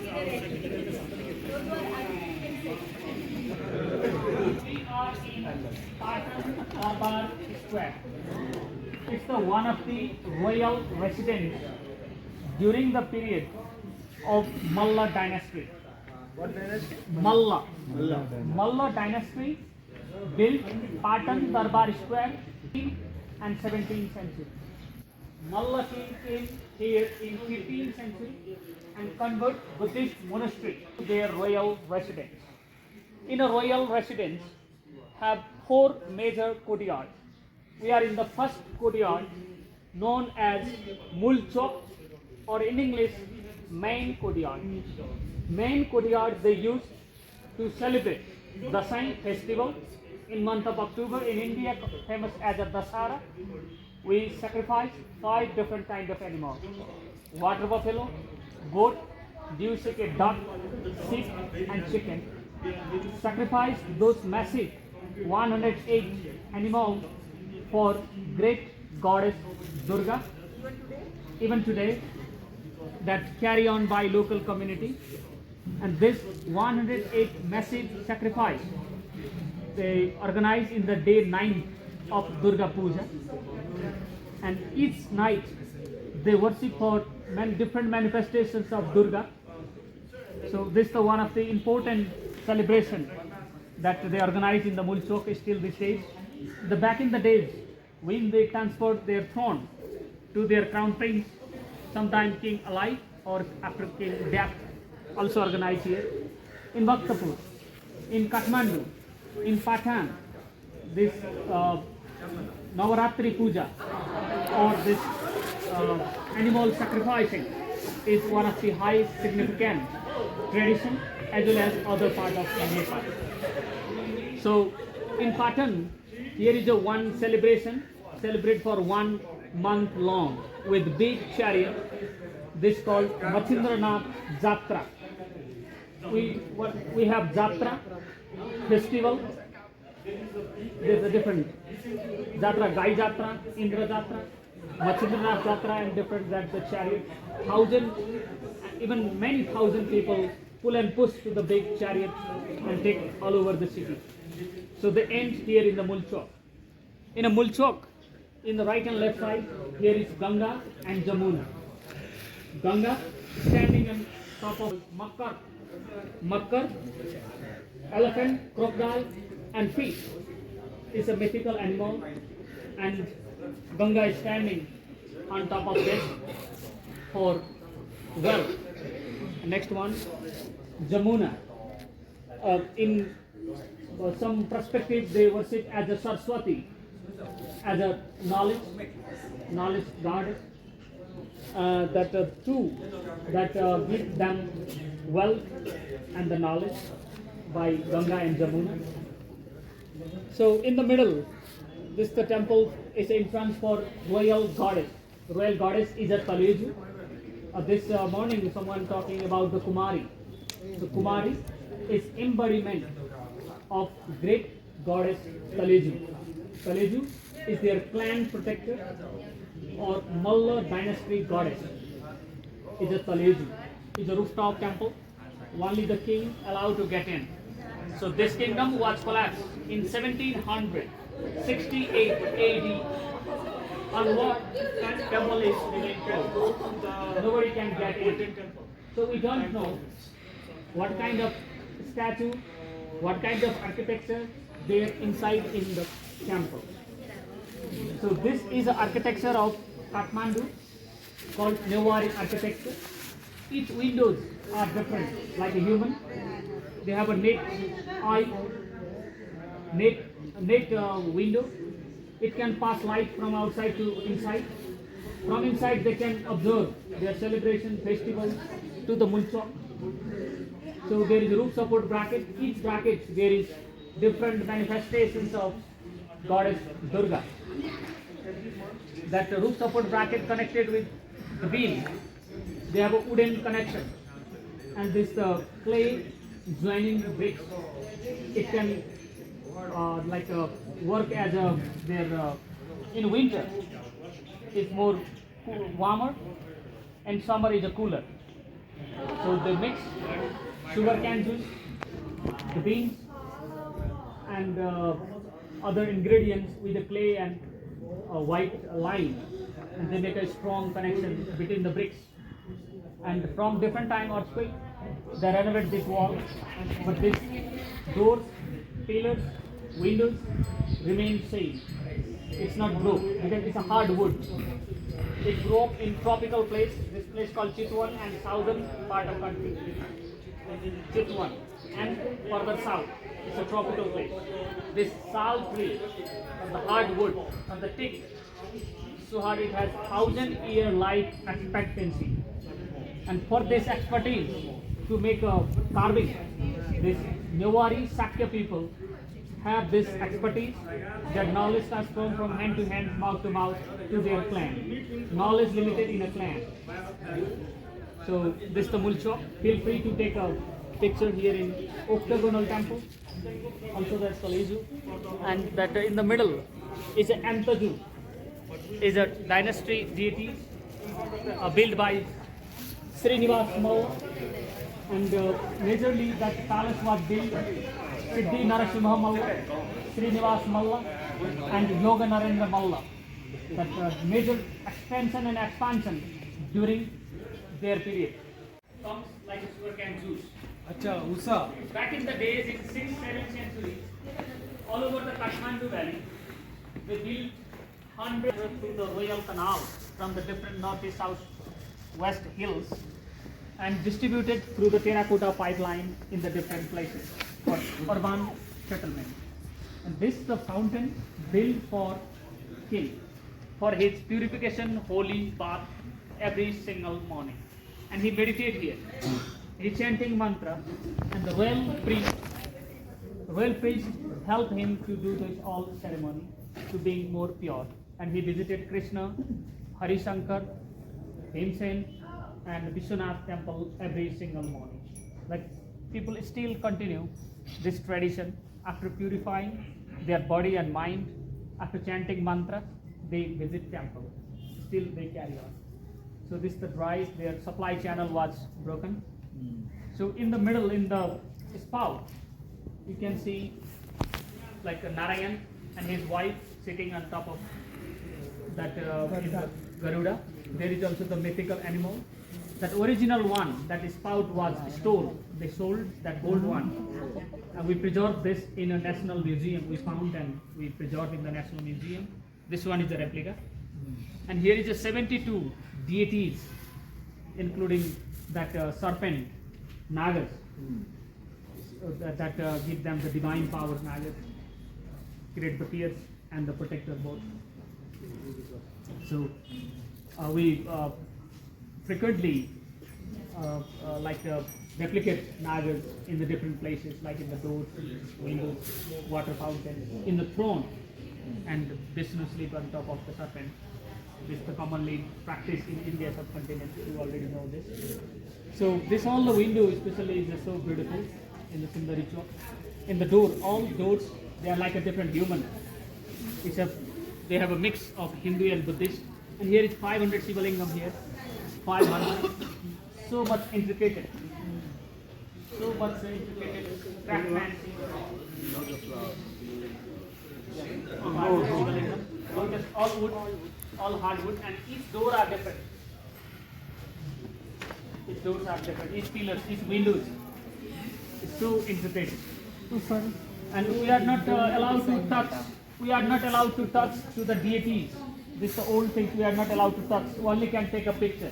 We are in Patan Durbar Square. It's the one of the royal residence during the period of Malla dynasty. What dynasty? Malla. Allah. Malla dynasty built Patan Durbar Square in and 17th century. Malla king came here in 15th century and converted Buddhist monastery to their royal residence. In a royal residence have four major courtyards. We are in the first courtyard known as Mul Chowk, or in English main courtyard. Main courtyard they use to celebrate the Dasai festival in month of October in India, famous as a Dasara. We sacrifice 5 different kind of animals: water buffalo, goat, dew-sick duck, sheep and chicken. Sacrifice those massive 108 animals for great goddess Durga. Even today, that carry on by local community. And this 108 massive sacrifice they organize in the day 9 of Durga Puja. And each night they worship for many different manifestations of Durga. So this is the one of the important celebration that they organize in the Mul Chowk still these days. The back in the days when they transferred their throne to their crown prince, sometime king alive or after king death, also organized here. In Bhaktapur, in Kathmandu, in Patan, this Navaratri Puja or this animal sacrificing is one of the highest significant tradition as well as other part of Nepal. So in Patan, here is a one celebration, celebrate for 1 month long with big chariot. This called Machindranath Jatra. We have Jatra festival. There's a different Jatra, Gai Jatra, Indra Jatra, Machindranath Jatra, and different that the chariot. Even many thousand people pull and push to the big chariot and take all over the city. So they end here in the Mul Chowk. In a Mul Chowk, in the right and left side, here is Ganga and Jamuna. Ganga standing on top of Makkar. Makkar, elephant, crocodile, and fish is a mythical animal, and Ganga is standing on top of this for wealth. Next one, Jamuna. In some perspective, they worship as a Saraswati, as a knowledge goddess. That give them wealth and the knowledge by Ganga and Jamuna. So in the middle, this the temple is in front for royal goddess. Royal goddess is a Taleju. This morning someone talking about the Kumari. The Kumari is embodiment of great goddess Taleju. Taleju is their clan protector or Malla dynasty goddess. Is a Taleju. It's a rooftop temple. Only the king allowed to get in. So this kingdom was collapsed in 1768 AD. On what temple is built? Nobody can get in. So we don't know what kind of statue, what kind of architecture there inside in the temple. So this is the architecture of Kathmandu called Newari architecture. Each windows are different, like a human. They have a net eye, net window. It can pass light from outside to inside. From inside they can observe their celebration, festivals to the Mul Chowk. So there is a roof support bracket. Each bracket there is different manifestations of goddess Durga. That roof support bracket connected with the beam. They have a wooden connection, and this clay joining bricks. It can work as their in winter. It's more warmer, and summer is a cooler. So they mix sugar cane juice, the beans, and other ingredients with the clay and white lime, and they make a strong connection between the bricks. And from different time earthquake, they renovate this wall, but this doors, pillars, windows remain same. It's not broke because it's a hard wood. It grew up in tropical place, this place called Chitwan and southern part of country. Chitwan and further south, it's a tropical place. This sal tree of the hard wood of the thick, so hard it has 1,000-year life expectancy. And for this expertise to make a carving, this Newari Sakya people have this expertise. Their knowledge transformed from hand to hand, mouth to mouth to their clan. Knowledge limited in a clan. So this is the Mulchok. Feel free to take a picture here in octagonal temple. Also that's Kaleju. And that in the middle is an Antaju, is a dynasty deity built by Srinivas Malla, and majorly that palace was built Siddhi Narasimha Malla, Srinivas Malla, and Yoga Narendra Malla. That major expansion and expansion during their period. Comes like a sugarcane juice. Acha, USA. Back in the days in 6th, 7th century, all over the Kathmandu valley, they built hundreds through the Royal Canal from the different northeast, south, west hills, and distributed through the terracotta pipeline in the different places for urban settlement. And this is the fountain built for king, for his purification holy bath every single morning. And he meditated here. He's chanting mantra, and the royal priest helped him to do this all ceremony to be more pure. And he visited Krishna, Hari Shankar, Bhimsen, and Vishwanath temple every single morning. Like people still continue this tradition after purifying their body and mind, after chanting mantra, they visit temple. Still they carry on. So this is the dry, their supply channel was broken. So in the middle, in the spout, you can see like a Narayan and his wife sitting on top of that in the Garuda. There is also the mythical animal. That original one, that spout was stored. They sold that gold one. And we preserved this in a national museum. We found and we preserved in the national museum. This one is a replica. And here is a 72 deities, including that serpent, Nagas, that give them the divine powers, Nagas, create the fears and the protector both. So we frequently replicate Nagas in the different places, like in the doors, windows, water fountain, in the throne, and Vishnu sleep on top of the serpent. This is the commonly practiced in India subcontinent. You already know this. So this all the window especially is just so beautiful in the Sundari Chowk. In the door, all doors they are like a different human. They have a mix of Hindu and Buddhist. And here is 500 Shivalingam here. 500. So much intricate. So much intricate craftsmanship. All wood, all hardwood, and each door are different. Each doors are different. Each pillars, each windows. It's so intricate. And we are not allowed to touch. We are not allowed to touch to the deities. This is the old thing. We are not allowed to touch. We only can take a picture.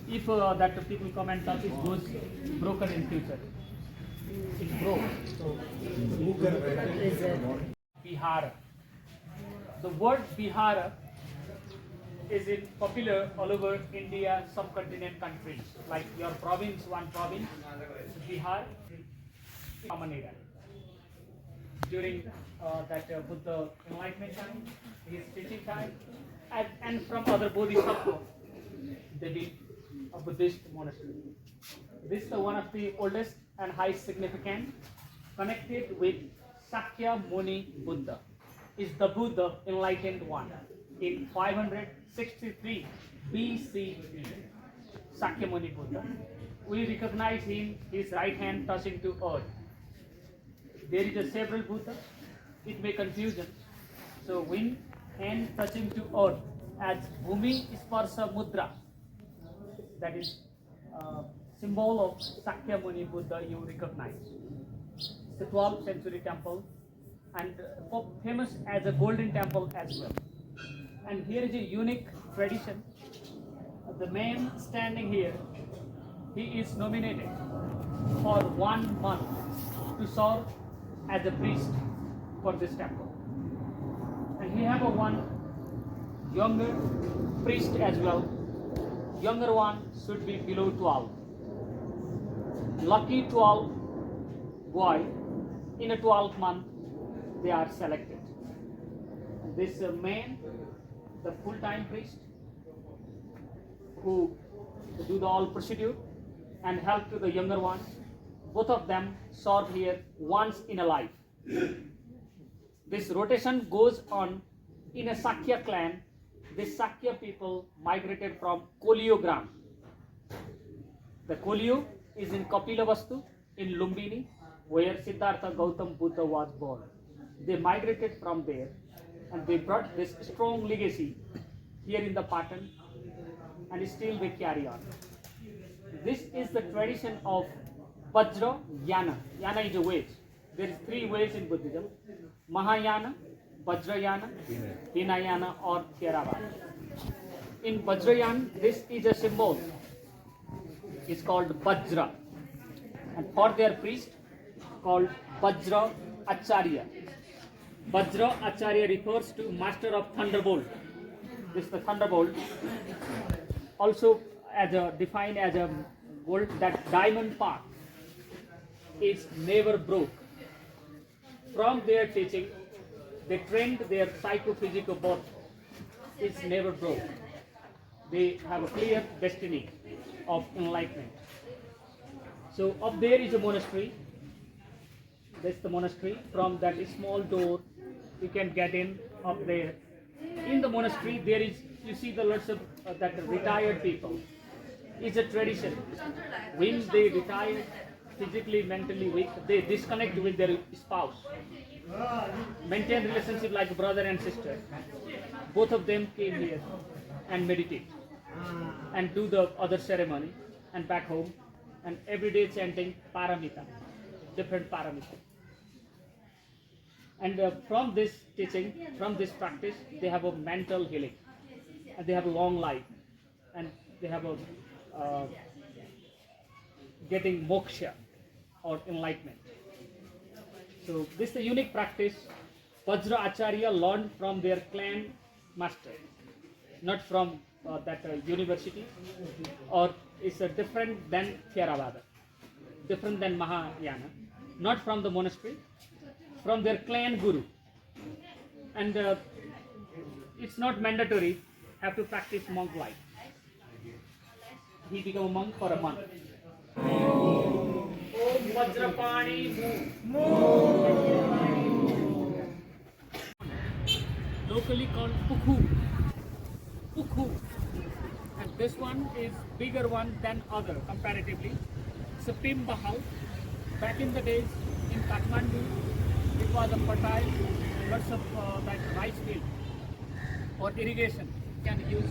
If that people come and touch, it goes broken in future. It's broke. So, Bihar. The word Bihar is in popular all over India, subcontinent countries. Like your province, one province, Bihar, common era. During that Buddha enlightenment time, his teaching time, and from other Bodhisattvas, they built a Buddhist monastery. This is one of the oldest and highest significant, connected with Sakya Muni Buddha. Is the Buddha enlightened one in 563 BCE. Sakyamuni Buddha. We recognize him, his right hand touching to earth. There is a several Buddha. It may confusion. So when hand touching to earth as Bhumi Sparsa Mudra, that is symbol of Sakyamuni Buddha you recognize. It's the 12th century temple and famous as a golden temple as well. And here is a unique tradition. The man standing here, he is nominated for 1 month to serve as a priest for this temple. And we have a one younger priest as well. Younger one should be below 12. Lucky 12 boy in a 12th month they are selected. This man, the full-time priest who do the all procedure and help to the younger one, both of them serve here once in a life. This rotation goes on in a Sakya clan. This Sakya people migrated from Koliogram. The Kolio is in Kapilavastu in Lumbini, where Siddhartha Gautam Buddha was born. They migrated from there and they brought this strong legacy here in the Patan, and still they carry on. This is the tradition of Vajra Yana. Yana is a way. There is 3 ways in Buddhism: Mahayana, Vajrayana, Hinayana or Theravada. In Vajrayana, this is a symbol. It's called Vajra. And for their priest, called Vajra Acharya. Vajra Acharya refers to master of thunderbolt. This is the thunderbolt. Also defined as a bolt that diamond path is never broke. From their teaching, they trained their psychophysical body. It's never broke. They have a clear destiny of enlightenment. So up there is a monastery. That's the monastery. From that small door, you can get in up there. In the monastery, there is, you see the lots of that retired people. It's a tradition. When they retire, physically, mentally weak, they disconnect with their spouse. Maintain relationship like brother and sister. Both of them came here and meditate and do the other ceremony and back home and every day chanting paramita, different paramita. And from this teaching, from this practice, they have a mental healing and they have a long life and they have a getting moksha or enlightenment. So this is a unique practice. Vajra Acharya learned from their clan master, not from that university, or it's different than Theravada, different than Mahayana, not from the monastery, from their clan guru. And it's not mandatory, have to practice monk life. He became a monk for a month. Om Vajrapani locally called Pukhu. Pukhu. And this one is bigger one than other comparatively. It's a Pim Bahal. Back in the days in Kathmandu, it was a fertile, lots of that rice field or irrigation. You can use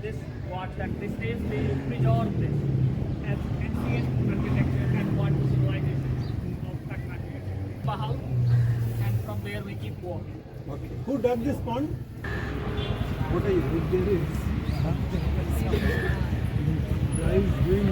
this water and this days they preserve this as ancient architecture and what civilization of Kathmandu. Bahal, and from there we keep walking. Okay. Who dug this pond? What are you? There is. Guys doing